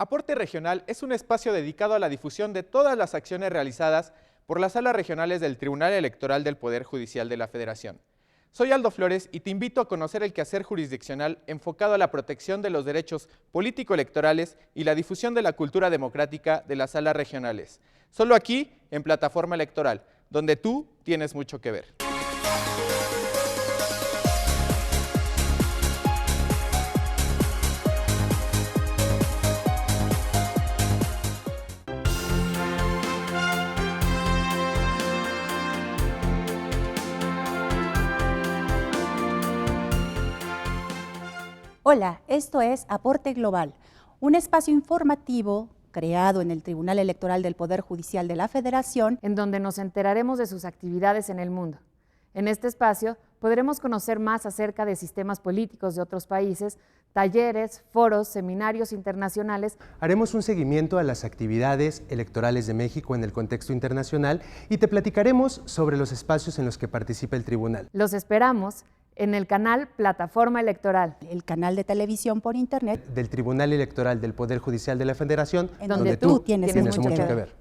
Aporte Regional es un espacio dedicado a la difusión de todas las acciones realizadas por las salas regionales del Tribunal Electoral del Poder Judicial de la Federación. Soy Aldo Flores y te invito a conocer el quehacer jurisdiccional enfocado a la protección de los derechos político-electorales y la difusión de la cultura democrática de las salas regionales. Solo aquí, en Plataforma Electoral, donde tú tienes mucho que ver. Hola, esto es Aporte Global, un espacio informativo creado en el Tribunal Electoral del Poder Judicial de la Federación, en donde nos enteraremos de sus actividades en el mundo. En este espacio podremos conocer más acerca de sistemas políticos de otros países, talleres, foros, seminarios internacionales. Haremos un seguimiento a las actividades electorales de México en el contexto internacional y te platicaremos sobre los espacios en los que participa el tribunal. Los esperamos en el canal Plataforma Electoral, el canal de televisión por internet del Tribunal Electoral del Poder Judicial de la Federación, en donde tú tienes mucho que ver.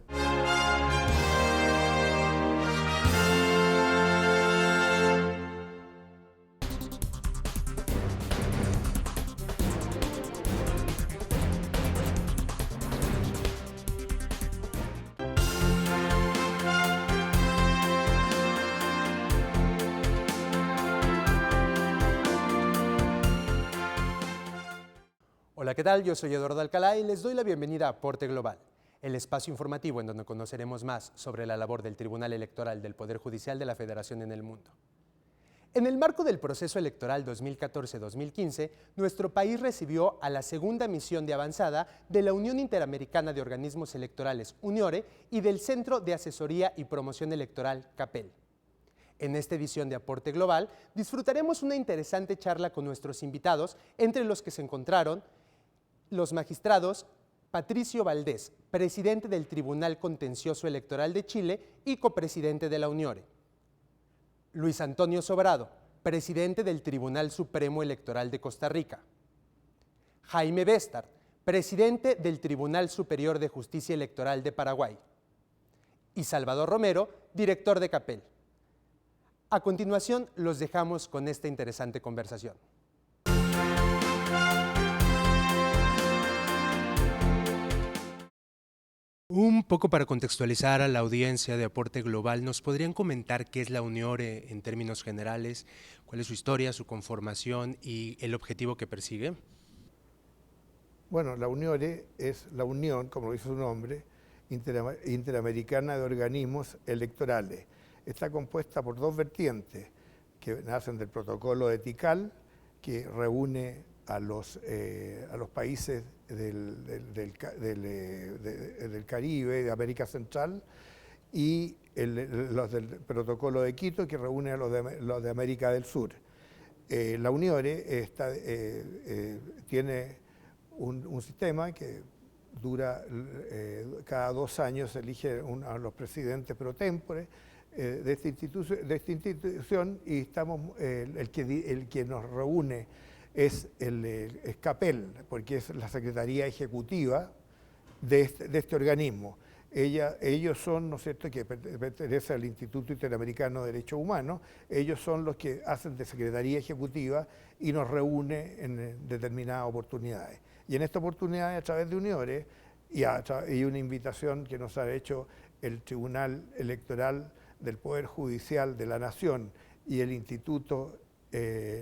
Hola, ¿qué tal? Yo soy Eduardo Alcalá y les doy la bienvenida a Aporte Global, el espacio informativo en donde conoceremos más sobre la labor del Tribunal Electoral del Poder Judicial de la Federación en el mundo. En el marco del proceso electoral 2014-2015, nuestro país recibió a la segunda misión de avanzada de la Unión Interamericana de Organismos Electorales, UNIORE, y del Centro de Asesoría y Promoción Electoral, CAPEL. En esta edición de Aporte Global disfrutaremos una interesante charla con nuestros invitados, entre los que se encontraron los magistrados Patricio Valdés, presidente del Tribunal Contencioso Electoral de Chile y copresidente de la UNIORE; Luis Antonio Sobrado, presidente del Tribunal Supremo Electoral de Costa Rica; Jaime Bestard, presidente del Tribunal Superior de Justicia Electoral de Paraguay; y Salvador Romero, director de CAPEL. A continuación, los dejamos con esta interesante conversación. Un poco para contextualizar a la audiencia de Aporte Global, ¿nos podrían comentar qué es la UNIORE en términos generales? ¿Cuál es su historia, su conformación y el objetivo que persigue? Bueno, la UNIORE es la unión, como lo dice su nombre, interamericana de organismos electorales. Está compuesta por dos vertientes que nacen del protocolo de Tikal, que reúne a los países del Caribe, de América Central, y los del protocolo de Quito, que reúne a los de América del Sur. La UNIORE tiene un sistema que dura, cada 2 años se elige a los presidentes pro tempore de esta institución, y estamos, el que nos reúne es el CAPEL, porque es la Secretaría Ejecutiva de este organismo. Ellos son, ¿no es cierto?, que pertenece al Instituto Interamericano de Derechos Humanos. Ellos son los que hacen de Secretaría Ejecutiva y nos reúne en determinadas oportunidades. Y en esta oportunidad, a través de UNIORE y una invitación que nos ha hecho el Tribunal Electoral del Poder Judicial de la Nación y el Instituto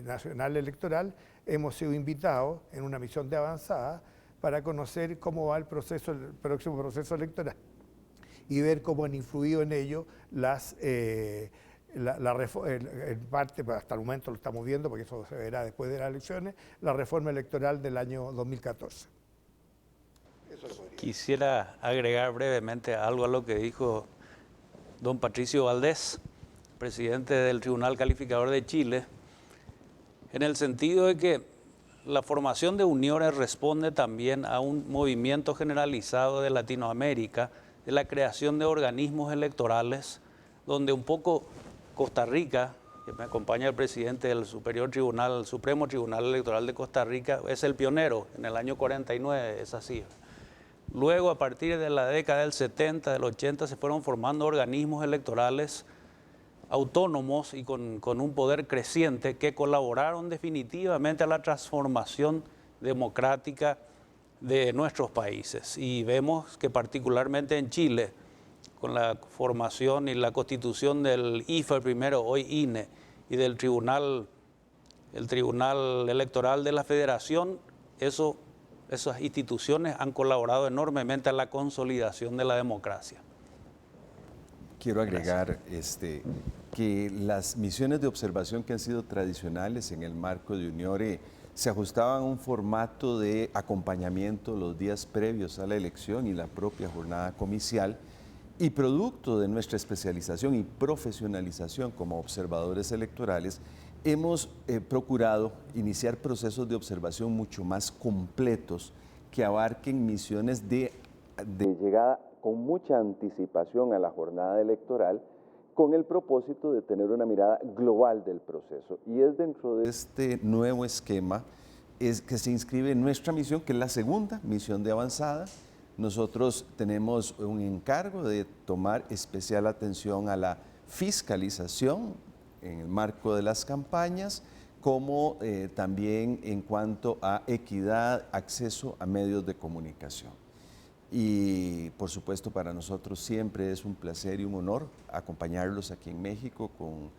Nacional Electoral, hemos sido invitados en una misión de avanzada para conocer cómo va el próximo proceso electoral y ver cómo han influido en ello en parte, hasta el momento lo estamos viendo porque eso se verá después de las elecciones, la reforma electoral del año 2014. Quisiera agregar brevemente algo a lo que dijo don Patricio Valdés, presidente del Tribunal Calificador de Chile, en el sentido de que la formación de UNIORE responde también a un movimiento generalizado de Latinoamérica, de la creación de organismos electorales, donde un poco Costa Rica, que me acompaña el presidente del Supremo Tribunal Electoral de Costa Rica, es el pionero en el año 49, es así. Luego, a partir de la década del 70, del 80, se fueron formando organismos electorales autónomos y con un poder creciente que colaboraron definitivamente a la transformación democrática de nuestros países. Y vemos que particularmente en Chile, con la formación y la constitución del IFE primero, hoy INE, y del el Tribunal Electoral de la Federación, esas instituciones han colaborado enormemente a la consolidación de la democracia. Quiero agregar que las misiones de observación que han sido tradicionales en el marco de UNIORE se ajustaban a un formato de acompañamiento los días previos a la elección y la propia jornada comicial, y producto de nuestra especialización y profesionalización como observadores electorales, hemos procurado iniciar procesos de observación mucho más completos que abarquen misiones de llegada con mucha anticipación a la jornada electoral, con el propósito de tener una mirada global del proceso. Y es dentro de este nuevo esquema que se inscribe nuestra misión, que es la segunda misión de avanzada. Nosotros tenemos un encargo de tomar especial atención a la fiscalización en el marco de las campañas, como también en cuanto a equidad, acceso a medios de comunicación. Y por supuesto para nosotros siempre es un placer y un honor acompañarlos aquí en México, con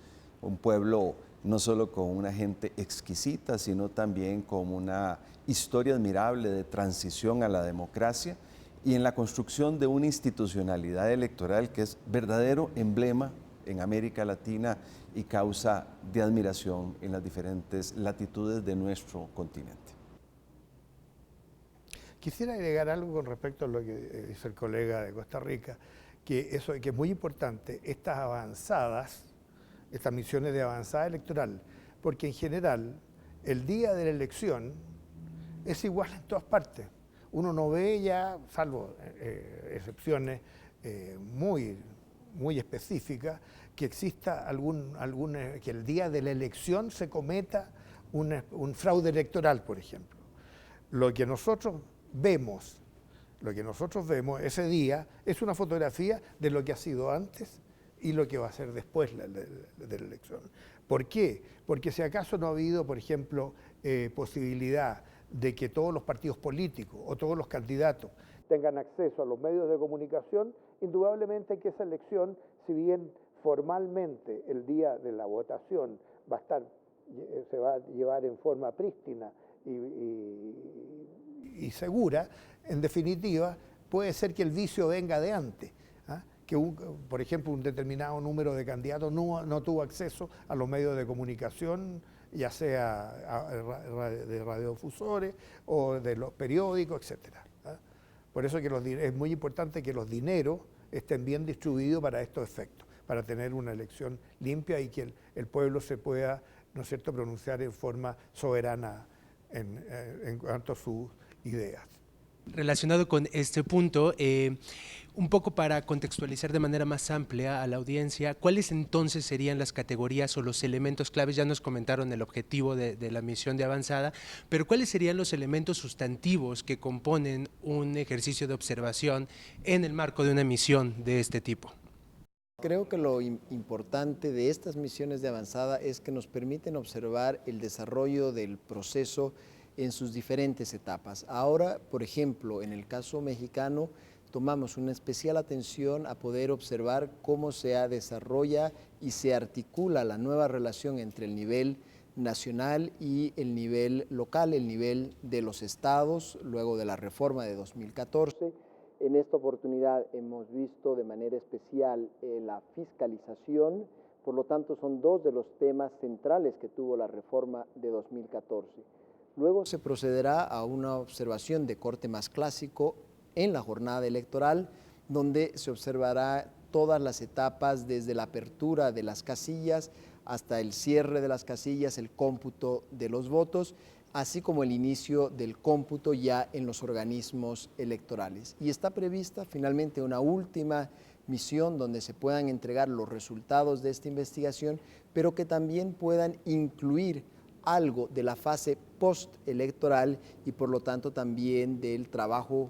un pueblo no solo con una gente exquisita, sino también con una historia admirable de transición a la democracia y en la construcción de una institucionalidad electoral que es verdadero emblema en América Latina y causa de admiración en las diferentes latitudes de nuestro continente. Quisiera agregar algo con respecto a lo que dice el colega de Costa Rica, que es muy importante, estas avanzadas, estas misiones de avanzada electoral, porque en general el día de la elección es igual en todas partes. Uno no ve ya, salvo excepciones muy específicas, que exista que el día de la elección se cometa un fraude electoral, por ejemplo. Lo que nosotros vemos ese día es una fotografía de lo que ha sido antes y lo que va a ser después de la elección. ¿Por qué? Porque si acaso no ha habido, por ejemplo, posibilidad de que todos los partidos políticos o todos los candidatos tengan acceso a los medios de comunicación, indudablemente que esa elección, si bien formalmente el día de la votación se va a llevar en forma prístina y segura, en definitiva, puede ser que el vicio venga de antes. Que por ejemplo, un determinado número de candidatos no tuvo acceso a los medios de comunicación, ya sea de radiodifusores o de los periódicos, etc. Por eso que es muy importante que los dineros estén bien distribuidos para estos efectos, para tener una elección limpia y que el pueblo se pueda, ¿no es cierto?, pronunciar en forma soberana en cuanto a sus ideas. Relacionado con este punto, un poco para contextualizar de manera más amplia a la audiencia, ¿cuáles entonces serían las categorías o los elementos claves? Ya nos comentaron el objetivo de la misión de avanzada, pero ¿cuáles serían los elementos sustantivos que componen un ejercicio de observación en el marco de una misión de este tipo? Creo que lo importante de estas misiones de avanzada es que nos permiten observar el desarrollo del proceso en sus diferentes etapas. Ahora, por ejemplo, en el caso mexicano, tomamos una especial atención a poder observar cómo se desarrolla y se articula la nueva relación entre el nivel nacional y el nivel local, el nivel de los estados, luego de la reforma de 2014. En esta oportunidad hemos visto de manera especial la fiscalización, por lo tanto son dos de los temas centrales que tuvo la reforma de 2014. Luego se procederá a una observación de corte más clásico en la jornada electoral, donde se observará todas las etapas desde la apertura de las casillas hasta el cierre de las casillas, el cómputo de los votos, así como el inicio del cómputo ya en los organismos electorales. Y está prevista finalmente una última misión donde se puedan entregar los resultados de esta investigación, pero que también puedan incluir algo de la fase postelectoral y por lo tanto también del trabajo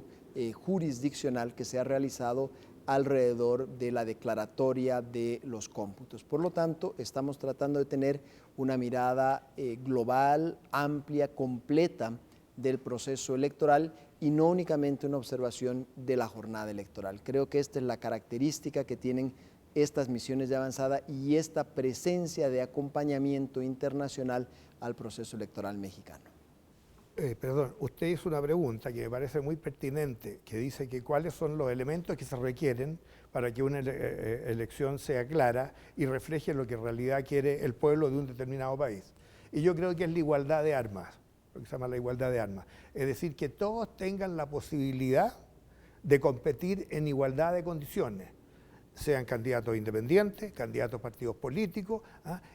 jurisdiccional que se ha realizado alrededor de la declaratoria de los cómputos. Por lo tanto, estamos tratando de tener una mirada global, amplia, completa del proceso electoral y no únicamente una observación de la jornada electoral. Creo que esta es la característica que tienen estas misiones de avanzada y esta presencia de acompañamiento internacional al proceso electoral mexicano. Perdón, usted hizo una pregunta que me parece muy pertinente, que dice que cuáles son los elementos que se requieren para que una elección sea clara y refleje lo que en realidad quiere el pueblo de un determinado país. Y yo creo que es la igualdad de armas, lo que se llama la igualdad de armas. Es decir, que todos tengan la posibilidad de competir en igualdad de condiciones, sean candidatos independientes, candidatos a partidos políticos,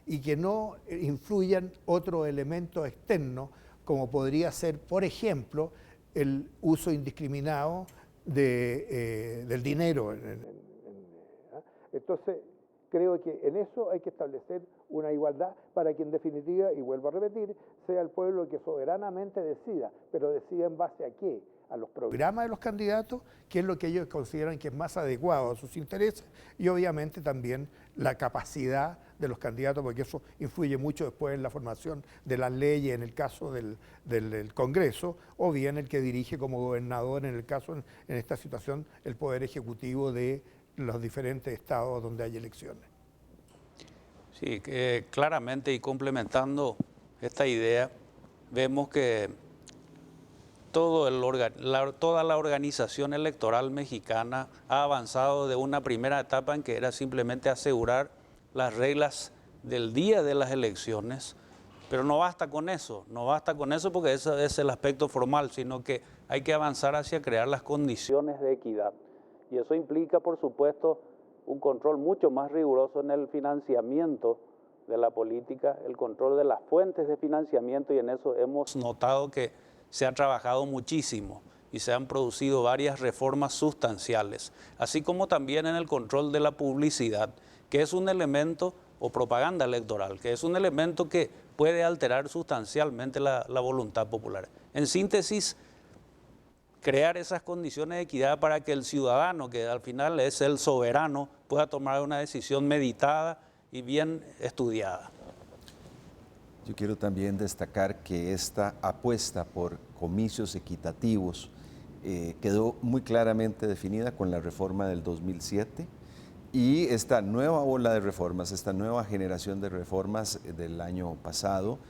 y que no influyan otros elementos externos, como podría ser, por ejemplo, el uso indiscriminado del dinero. Entonces, creo que en eso hay que establecer una igualdad para que en definitiva, y vuelvo a repetir, sea el pueblo que soberanamente decida, pero decida en base a qué, a los programas de los candidatos, que es lo que ellos consideran que es más adecuado a sus intereses, y obviamente también la capacidad de los candidatos, porque eso influye mucho después en la formación de las leyes, en el caso del Congreso, o bien el que dirige como gobernador, en el caso, en esta situación, el Poder Ejecutivo de los diferentes estados donde hay elecciones. Sí, claramente, y complementando esta idea, vemos que toda la organización electoral mexicana ha avanzado de una primera etapa en que era simplemente asegurar las reglas del día de las elecciones, pero no basta con eso, porque ese es el aspecto formal, sino que hay que avanzar hacia crear las condiciones de equidad. Y eso implica, por supuesto, un control mucho más riguroso en el financiamiento de la política, el control de las fuentes de financiamiento, y en eso hemos notado que se ha trabajado muchísimo y se han producido varias reformas sustanciales, así como también en el control de la publicidad, que es un elemento, o propaganda electoral, que es un elemento que puede alterar sustancialmente la voluntad popular. En síntesis, crear esas condiciones de equidad para que el ciudadano, que al final es el soberano, pueda tomar una decisión meditada y bien estudiada. Yo quiero también destacar que esta apuesta por comicios equitativos quedó muy claramente definida con la reforma del 2007, y esta nueva ola de reformas, esta nueva generación de reformas del año pasado,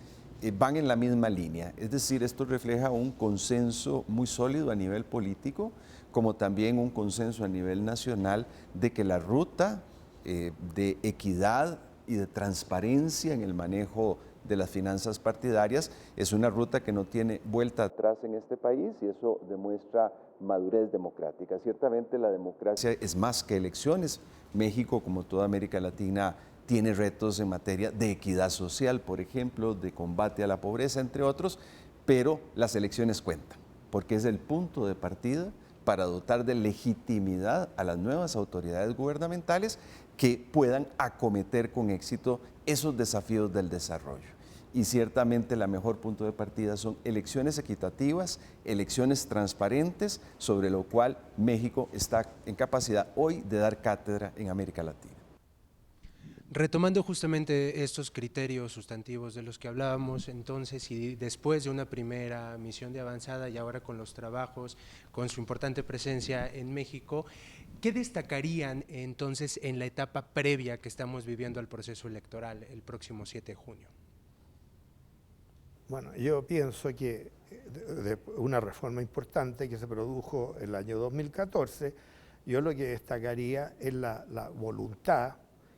van en la misma línea. Es decir, esto refleja un consenso muy sólido a nivel político, como también un consenso a nivel nacional de que la ruta de equidad y de transparencia en el manejo de las finanzas partidarias es una ruta que no tiene vuelta atrás en este país, y eso demuestra madurez democrática. Ciertamente la democracia es más que elecciones. México, como toda América Latina, tiene retos en materia de equidad social, por ejemplo, de combate a la pobreza, entre otros, pero las elecciones cuentan, porque es el punto de partida para dotar de legitimidad a las nuevas autoridades gubernamentales que puedan acometer con éxito esos desafíos del desarrollo. Y ciertamente la mejor punto de partida son elecciones equitativas, elecciones transparentes, sobre lo cual México está en capacidad hoy de dar cátedra en América Latina. Retomando justamente estos criterios sustantivos de los que hablábamos, entonces, y después de una primera misión de avanzada y ahora con los trabajos, con su importante presencia en México, ¿qué destacarían entonces en la etapa previa que estamos viviendo al proceso electoral el próximo 7 de junio? Bueno, yo pienso que de una reforma importante que se produjo el año 2014, yo lo que destacaría es la voluntad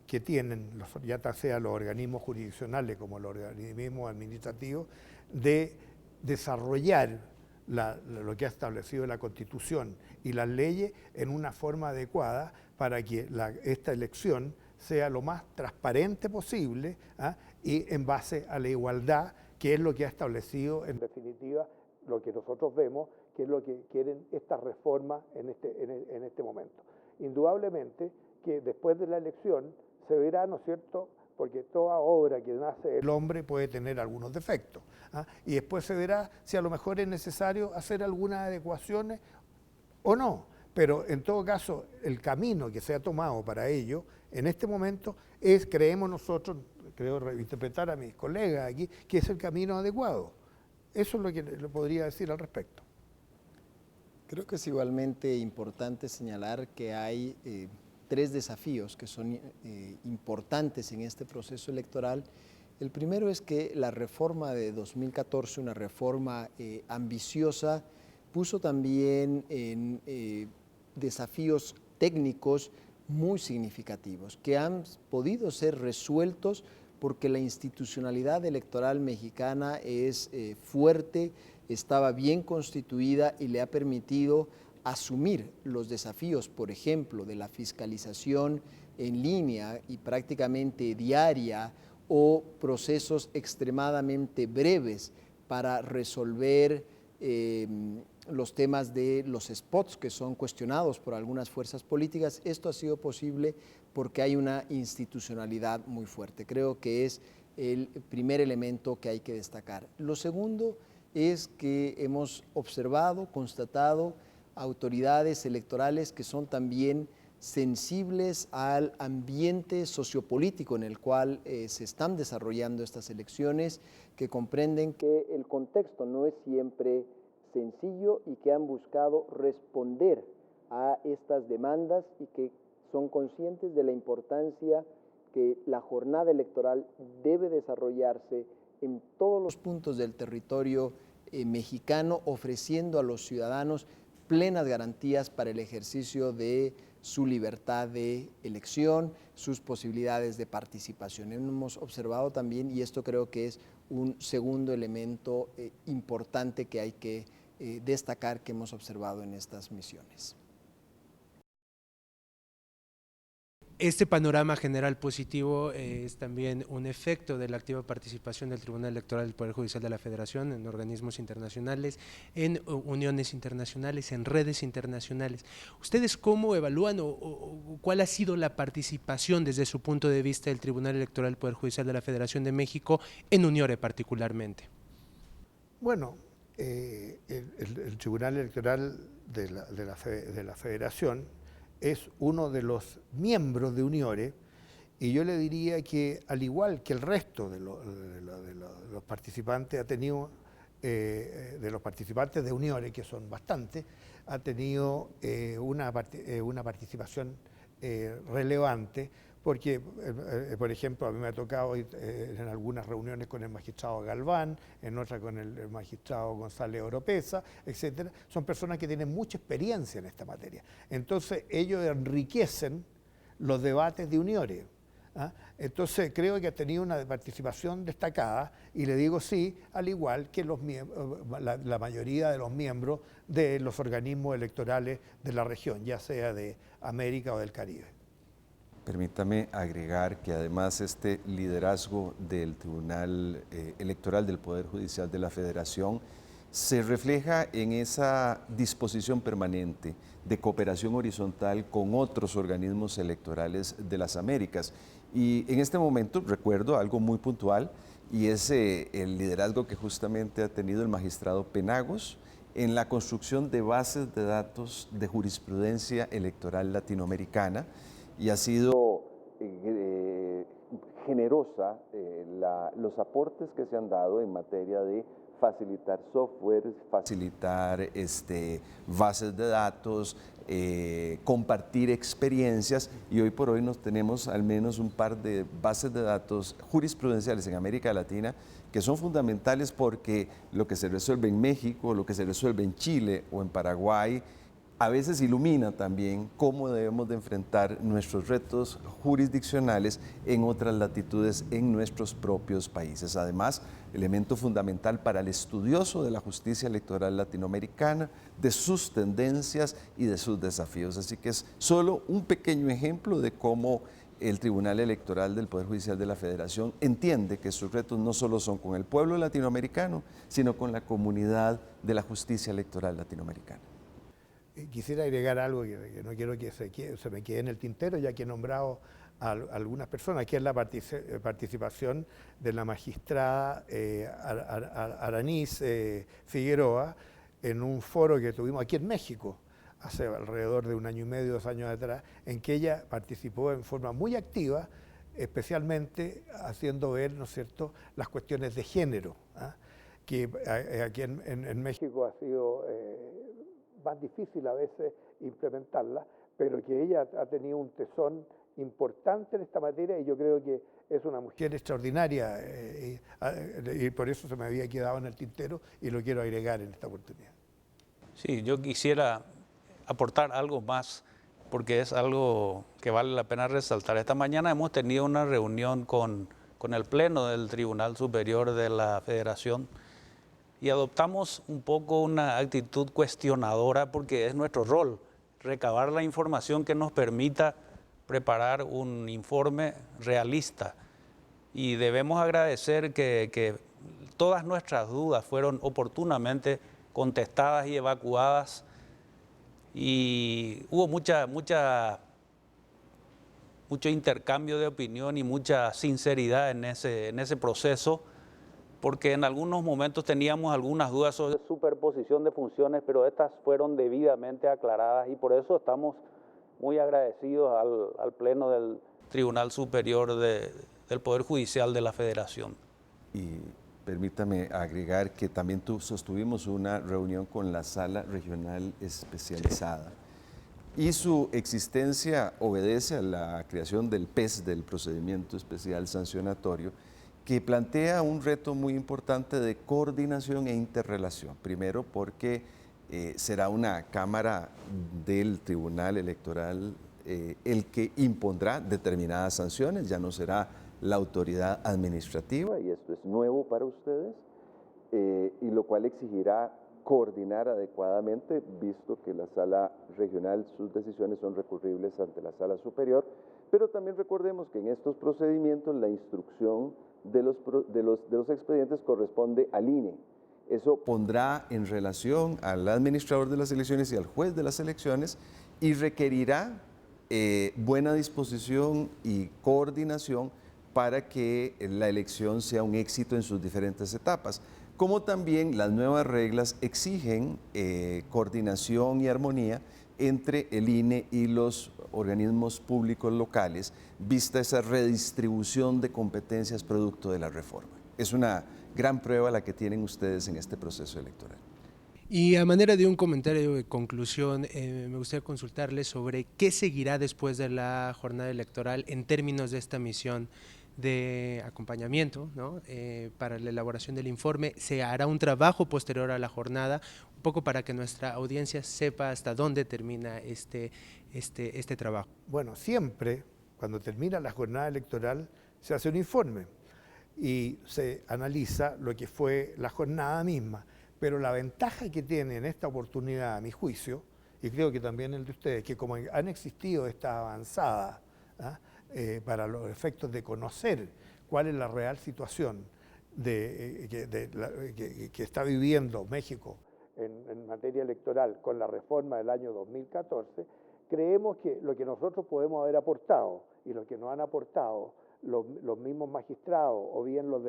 que tienen, ya sea los organismos jurisdiccionales como los organismos administrativos, de desarrollar lo que ha establecido la Constitución y las leyes en una forma adecuada para que esta elección sea lo más transparente posible, y en base a la igualdad, que es lo que ha establecido, en definitiva, lo que nosotros vemos, que es lo que quieren estas reformas en este momento. Indudablemente que después de la elección se verá, ¿no es cierto?, porque toda obra que nace el hombre puede tener algunos defectos, y después se verá si a lo mejor es necesario hacer algunas adecuaciones o no. Pero en todo caso, el camino que se ha tomado para ello, en este momento, creemos nosotros, creo interpretar a mis colegas aquí, que es el camino adecuado. Eso es lo que le podría decir al respecto. Creo que es igualmente importante señalar que hay 3 desafíos que son importantes en este proceso electoral. El primero es que la reforma de 2014, una reforma ambiciosa, puso también en desafíos técnicos muy significativos que han podido ser resueltos porque la institucionalidad electoral mexicana es fuerte, estaba bien constituida y le ha permitido asumir los desafíos, por ejemplo, de la fiscalización en línea y prácticamente diaria o procesos extremadamente breves para resolver los temas de los spots que son cuestionados por algunas fuerzas políticas. Esto ha sido posible porque hay una institucionalidad muy fuerte. Creo que es el primer elemento que hay que destacar. Lo segundo es que hemos observado, constatado autoridades electorales que son también sensibles al ambiente sociopolítico en el cual se están desarrollando estas elecciones, que comprenden que el contexto no es siempre sencillo y que han buscado responder a estas demandas y que son conscientes de la importancia que la jornada electoral debe desarrollarse en todos los puntos del territorio mexicano, ofreciendo a los ciudadanos plenas garantías para el ejercicio de su libertad de elección, sus posibilidades de participación. Hemos observado también, y esto creo que es un segundo elemento importante que hay que destacar que hemos observado en estas misiones. Este panorama general positivo es también un efecto de la activa participación del Tribunal Electoral del Poder Judicial de la Federación en organismos internacionales, en uniones internacionales, en redes internacionales. ¿Ustedes cómo evalúan o cuál ha sido la participación desde su punto de vista del Tribunal Electoral del Poder Judicial de la Federación de México en UNIORE particularmente? Bueno, el Tribunal Electoral de la Federación es uno de los miembros de UNIORE, y yo le diría que al igual que el resto de los participantes ha tenido, de los participantes de UNIORE, que son bastantes, ha tenido una participación relevante, porque, por ejemplo, a mí me ha tocado ir en algunas reuniones con el magistrado Galván, en otras con el magistrado González Oropesa, etcétera. Son personas que tienen mucha experiencia en esta materia. Entonces, ellos enriquecen los debates de UNIORE. ¿Ah? Entonces, creo que ha tenido una participación destacada, y le digo sí, al igual que la mayoría de los miembros de los organismos electorales de la región, ya sea de América o del Caribe. Permítame agregar que además este liderazgo del Tribunal Electoral del Poder Judicial de la Federación se refleja en esa disposición permanente de cooperación horizontal con otros organismos electorales de las Américas. Y en este momento recuerdo algo muy puntual, y es el liderazgo que justamente ha tenido el magistrado Penagos en la construcción de bases de datos de jurisprudencia electoral latinoamericana, y ha sido generosa los aportes que se han dado en materia de facilitar software, facilitar bases de datos, compartir experiencias, y hoy por hoy nos tenemos al menos un par de bases de datos jurisprudenciales en América Latina que son fundamentales, porque lo que se resuelve en México, lo que se resuelve en Chile o en Paraguay, a veces ilumina también cómo debemos de enfrentar nuestros retos jurisdiccionales en otras latitudes en nuestros propios países. Además, elemento fundamental para el estudioso de la justicia electoral latinoamericana, de sus tendencias y de sus desafíos. Así que es solo un pequeño ejemplo de cómo el Tribunal Electoral del Poder Judicial de la Federación entiende que sus retos no solo son con el pueblo latinoamericano, sino con la comunidad de la justicia electoral latinoamericana. Quisiera agregar algo que no quiero que se me quede en el tintero, ya que he nombrado a algunas personas, que es la participación de la magistrada Araniz Figueroa en un foro que tuvimos aquí en México, hace alrededor de 1 año y medio, 2 años atrás, en que ella participó en forma muy activa, especialmente haciendo ver, ¿no es cierto?, las cuestiones de género, ¿ah? Que aquí en México ha sido más difícil a veces implementarla, pero que ella ha tenido un tesón importante en esta materia y yo creo que es una mujer extraordinaria y por eso se me había quedado en el tintero y lo quiero agregar en esta oportunidad. Sí, yo quisiera aportar algo más porque es algo que vale la pena resaltar. Esta mañana hemos tenido una reunión con el Pleno del Tribunal Superior de la Federación y adoptamos un poco una actitud cuestionadora porque es nuestro rol recabar la información que nos permita preparar un informe realista y debemos agradecer que todas nuestras dudas fueron oportunamente contestadas y evacuadas y hubo mucho intercambio de opinión y mucha sinceridad en ese proceso, porque en algunos momentos teníamos algunas dudas sobre superposición de funciones, pero estas fueron debidamente aclaradas y por eso estamos muy agradecidos al Pleno del Tribunal Superior del Poder Judicial de la Federación. Y permítame agregar que también sostuvimos una reunión con la Sala Regional Especializada. Y su existencia obedece a la creación del PES, del Procedimiento Especial Sancionatorio, que plantea un reto muy importante de coordinación e interrelación. Primero porque será una Cámara del Tribunal Electoral el que impondrá determinadas sanciones, ya no será la autoridad administrativa, y esto es nuevo para ustedes, y lo cual exigirá coordinar adecuadamente, visto que la Sala Regional, sus decisiones son recurribles ante la Sala Superior, pero también recordemos que en estos procedimientos la instrucción de los expedientes corresponde al INE. Eso pondrá en relación al administrador de las elecciones y al juez de las elecciones y requerirá buena disposición y coordinación para que la elección sea un éxito en sus diferentes etapas. Como también las nuevas reglas exigen coordinación y armonía entre el INE y los organismos públicos locales, vista esa redistribución de competencias producto de la reforma. Es una gran prueba la que tienen ustedes en este proceso electoral. Y a manera de un comentario de conclusión, me gustaría consultarles sobre qué seguirá después de la jornada electoral en términos de esta misión de acompañamiento, ¿no? Para la elaboración del informe. Se hará un trabajo posterior a la jornada, un poco para que nuestra audiencia sepa hasta dónde termina este trabajo. Bueno, siempre cuando termina la jornada electoral se hace un informe y se analiza lo que fue la jornada misma. Pero la ventaja que tiene en esta oportunidad, a mi juicio, y creo que también el de ustedes, que como han existido estas avanzadas para los efectos de conocer cuál es la real situación que está viviendo México en materia electoral con la reforma del año 2014, creemos que lo que nosotros podemos haber aportado y lo que nos han aportado los mismos magistrados o bien los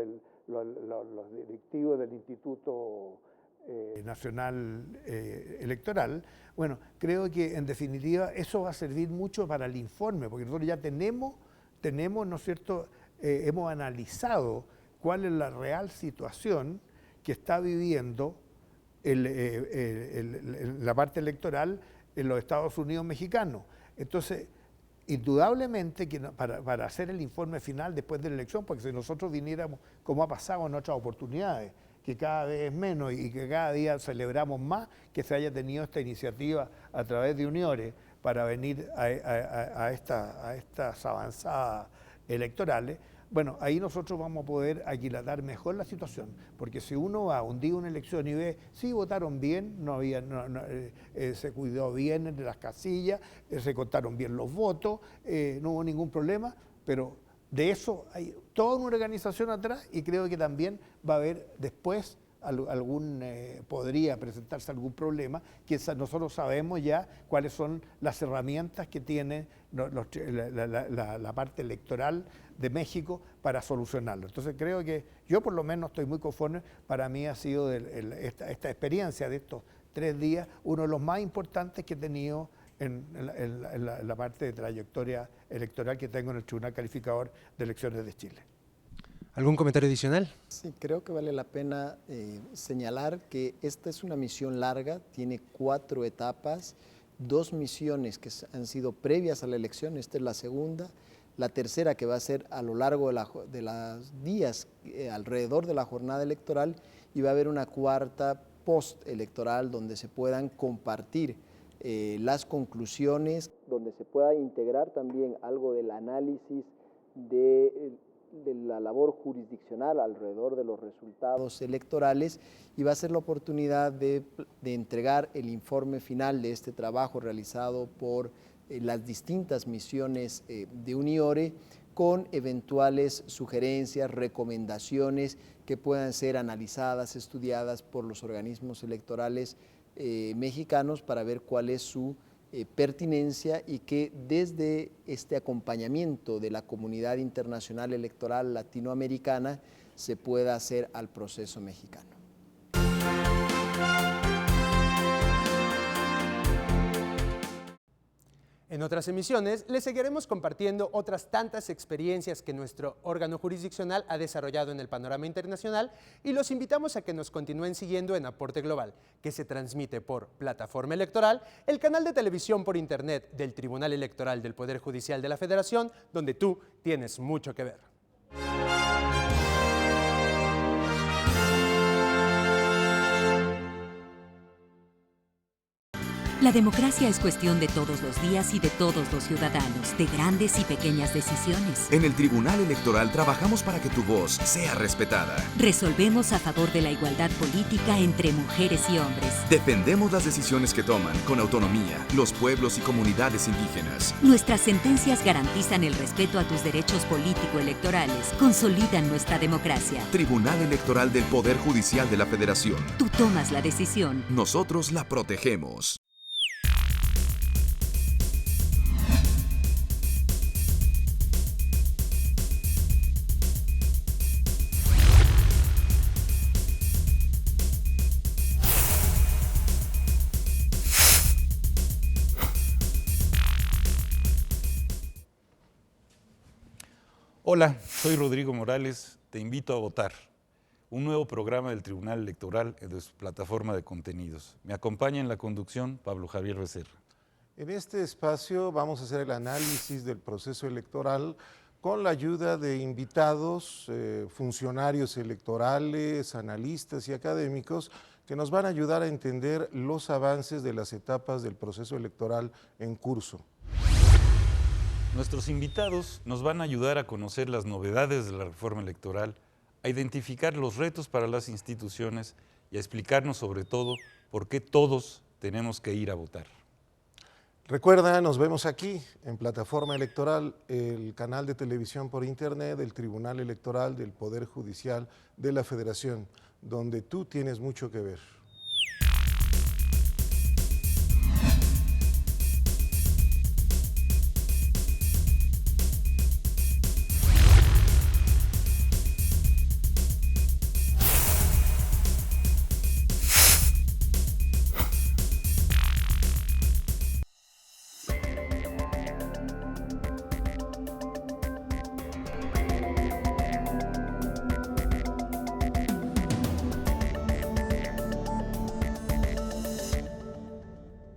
directivos del Instituto Nacional Electoral, bueno, creo que en definitiva eso va a servir mucho para el informe, porque nosotros ya tenemos, ¿no es cierto?, hemos analizado cuál es la real situación que está viviendo la parte electoral en los Estados Unidos mexicanos. Entonces, indudablemente que para hacer el informe final después de la elección, porque si nosotros viniéramos, como ha pasado en otras oportunidades, que cada vez es menos y que cada día celebramos más que se haya tenido esta iniciativa a través de UNIORE para venir a estas avanzadas electorales, bueno, ahí nosotros vamos a poder aquilatar mejor la situación, porque si uno va un día a una elección y ve, sí, votaron bien, se cuidó bien de las casillas, se contaron bien los votos, no hubo ningún problema, pero de eso hay toda una organización atrás y creo que también va a haber después podría presentarse algún problema, que nosotros sabemos ya cuáles son las herramientas que tiene la parte electoral de México para solucionarlo. Entonces creo que yo por lo menos estoy muy conforme, para mí ha sido esta experiencia de estos 3 días, uno de los más importantes que he tenido en la parte de trayectoria electoral que tengo en el Tribunal Calificador de Elecciones de Chile. ¿Algún comentario adicional? Sí, creo que vale la pena señalar que esta es una misión larga, tiene 4 etapas, 2 misiones que han sido previas a la elección, esta es la segunda, la tercera que va a ser a lo largo de los días alrededor de la jornada electoral, y va a haber una cuarta postelectoral donde se puedan compartir las conclusiones, donde se pueda integrar también algo del análisis de la labor jurisdiccional alrededor de los resultados electorales, y va a ser la oportunidad de entregar el informe final de este trabajo realizado por las distintas misiones de UNIORE, con eventuales sugerencias, recomendaciones que puedan ser analizadas, estudiadas por los organismos electorales mexicanos para ver cuál es su pertinencia, y que desde este acompañamiento de la comunidad internacional electoral latinoamericana se pueda hacer al proceso mexicano. En otras emisiones les seguiremos compartiendo otras tantas experiencias que nuestro órgano jurisdiccional ha desarrollado en el panorama internacional, y los invitamos a que nos continúen siguiendo en Aporte Global, que se transmite por Plataforma Electoral, el canal de televisión por internet del Tribunal Electoral del Poder Judicial de la Federación, donde tú tienes mucho que ver. La democracia es cuestión de todos los días y de todos los ciudadanos, de grandes y pequeñas decisiones. En el Tribunal Electoral trabajamos para que tu voz sea respetada. Resolvemos a favor de la igualdad política entre mujeres y hombres. Defendemos las decisiones que toman con autonomía los pueblos y comunidades indígenas. Nuestras sentencias garantizan el respeto a tus derechos político-electorales, consolidan nuestra democracia. Tribunal Electoral del Poder Judicial de la Federación. Tú tomas la decisión. Nosotros la protegemos. Hola, soy Rodrigo Morales, te invito a votar. Un nuevo programa del Tribunal Electoral en su plataforma de contenidos. Me acompaña en la conducción Pablo Javier Becerra. En este espacio vamos a hacer el análisis del proceso electoral con la ayuda de invitados, funcionarios electorales, analistas y académicos que nos van a ayudar a entender los avances de las etapas del proceso electoral en curso. Nuestros invitados nos van a ayudar a conocer las novedades de la reforma electoral, a identificar los retos para las instituciones y a explicarnos sobre todo por qué todos tenemos que ir a votar. Recuerda, nos vemos aquí en Plataforma Electoral, el canal de televisión por internet del Tribunal Electoral del Poder Judicial de la Federación, donde tú tienes mucho que ver.